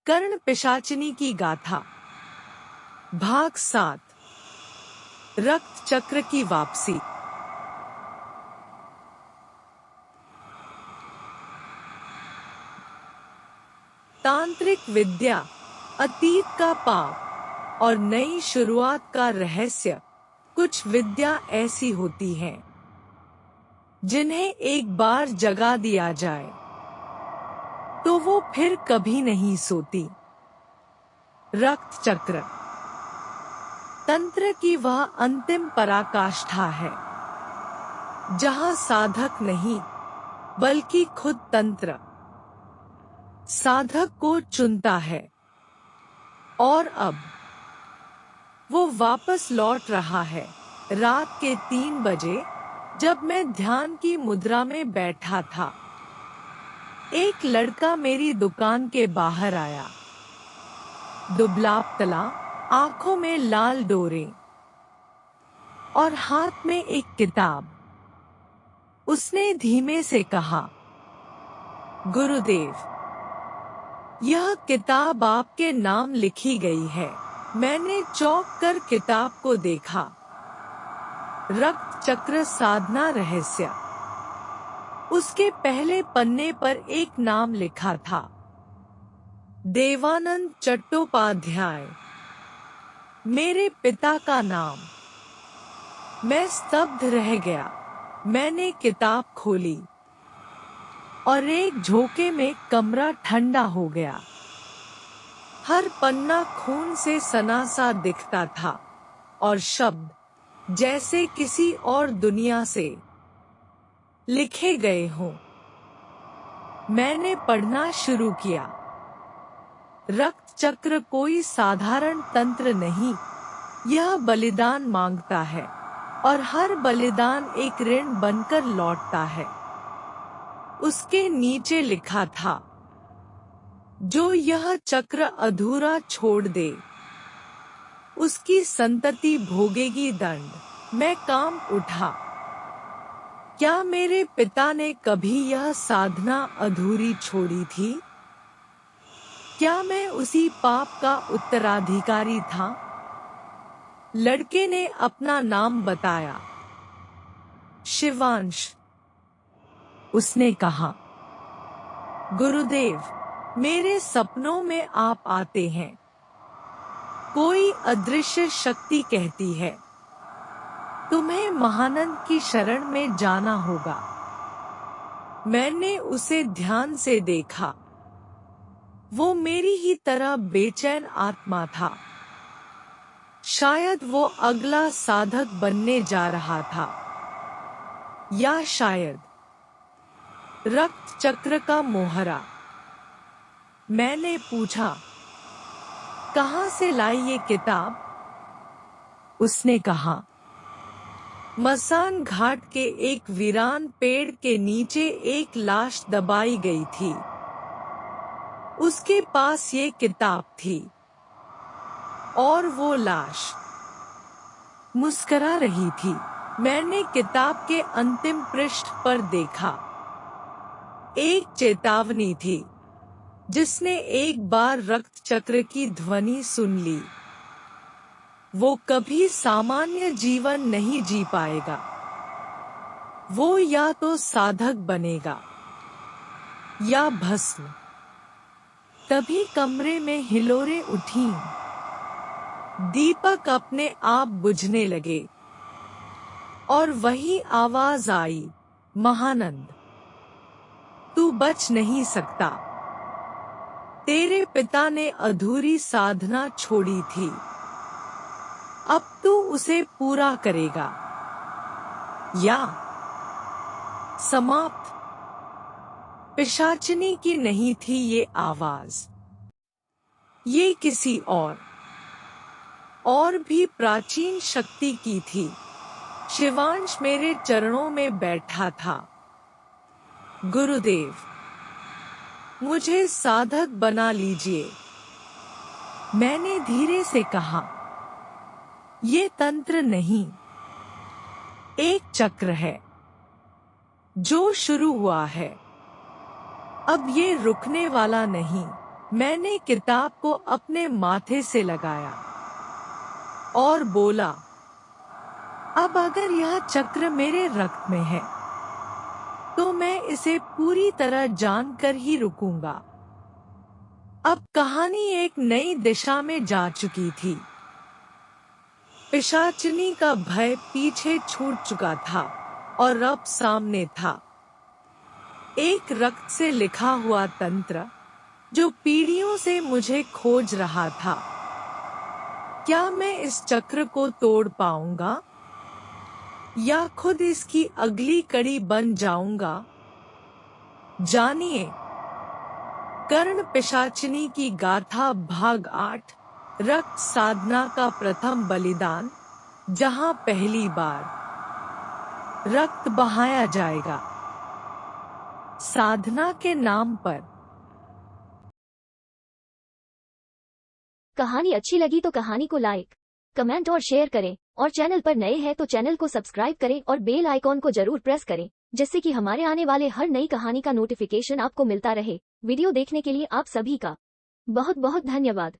कर्ण पिशाचिनी की गाथा भाग 7 रक्त चक्र की वापसी। तांत्रिक विद्या, अतीत का पाप और नई शुरुआत का रहस्य। कुछ विद्या ऐसी होती हैं जिन्हें एक बार जगा दिया जाए तो वो फिर कभी नहीं सोती। रक्त चक्र तंत्र की वह अंतिम पराकाष्ठा है जहां साधक नहीं बल्कि खुद तंत्र साधक को चुनता है। और अब वो वापस लौट रहा है। रात के 3 बजे जब मैं ध्यान की मुद्रा में बैठा था, एक लड़का मेरी दुकान के बाहर आया। दुबला पतला, आंखों में लाल डोरे और हाथ में एक किताब। उसने धीमे से कहा, गुरुदेव, यह किताब आपके नाम लिखी गई है। मैंने चौंक कर किताब को देखा। रक्त चक्र साधना रहस्य। उसके पहले पन्ने पर एक नाम लिखा था, देवानंद चट्टोपाध्याय, मेरे पिता का नाम। मैं स्तब्ध रह गया। मैंने किताब खोली और एक झोंके में कमरा ठंडा हो गया। हर पन्ना खून से सना सा दिखता था और शब्द जैसे किसी और दुनिया से लिखे गए हों। मैंने पढ़ना शुरू किया। रक्त चक्र कोई साधारण तंत्र नहीं, यह बलिदान मांगता है और हर बलिदान एक ऋण बनकर लौटता है। उसके नीचे लिखा था, जो यह चक्र अधूरा छोड़ दे उसकी संतति भोगेगी दंड। मैं कांप उठा। क्या मेरे पिता ने कभी यह साधना अधूरी छोड़ी थी? क्या मैं उसी पाप का उत्तराधिकारी था? लड़के ने अपना नाम बताया, शिवांश। उसने कहा, गुरुदेव, मेरे सपनों में आप आते हैं। कोई अदृश्य शक्ति कहती है, तुम्हें महानंद की शरण में जाना होगा। मैंने उसे ध्यान से देखा। वो मेरी ही तरह बेचैन आत्मा था। शायद वो अगला साधक बनने जा रहा था, या शायद रक्त चक्र का मोहरा। मैंने पूछा, कहां से लाई ये किताब? उसने कहा, मसान घाट के एक वीरान पेड़ के नीचे एक लाश दबाई गई थी। उसके पास ये किताब थी और वो लाश मुस्कुरा रही थी। मैंने किताब के अंतिम पृष्ठ पर देखा। एक चेतावनी थी, जिसने एक बार रक्त चक्र की ध्वनि सुन ली, वो कभी सामान्य जीवन नहीं जी पाएगा। वो या तो साधक बनेगा या भस्म। तभी कमरे में हिलोरें उठीं। दीपक अपने आप बुझने लगे और वही आवाज आई, महानंद, तू बच नहीं सकता। तेरे पिता ने अधूरी साधना छोड़ी थी, अब तू उसे पूरा करेगा या समाप्त। पिशाचिनी की नहीं थी ये आवाज। ये किसी और भी प्राचीन शक्ति की थी। शिवांश मेरे चरणों में बैठा था। गुरुदेव, मुझे साधक बना लीजिए। मैंने धीरे से कहा, ये तंत्र नहीं, एक चक्र है जो शुरू हुआ है। अब ये रुकने वाला नहीं। मैंने किताब को अपने माथे से लगाया और बोला, अब अगर यह चक्र मेरे रक्त में है तो मैं इसे पूरी तरह जानकर ही रुकूंगा। अब कहानी एक नई दिशा में जा चुकी थी। पिशाचिनी का भय पीछे छूट चुका था और अब सामने था एक रक्त से लिखा हुआ तंत्र जो पीढ़ियों से मुझे खोज रहा था। क्या मैं इस चक्र को तोड़ पाऊंगा या खुद इसकी अगली कड़ी बन जाऊंगा? जानिए कर्ण पिशाचिनी की गाथा भाग 8, रक्त साधना का प्रथम बलिदान, जहां पहली बार रक्त बहाया जाएगा साधना के नाम पर। कहानी अच्छी लगी तो कहानी को लाइक, कमेंट और शेयर करें और चैनल पर नए हैं तो चैनल को सब्सक्राइब करें और बेल आइकॉन को जरूर प्रेस करें, जिससे कि हमारे आने वाले हर नई कहानी का नोटिफिकेशन आपको मिलता रहे। वीडियो देखने के लिए आप सभी का बहुत बहुत धन्यवाद।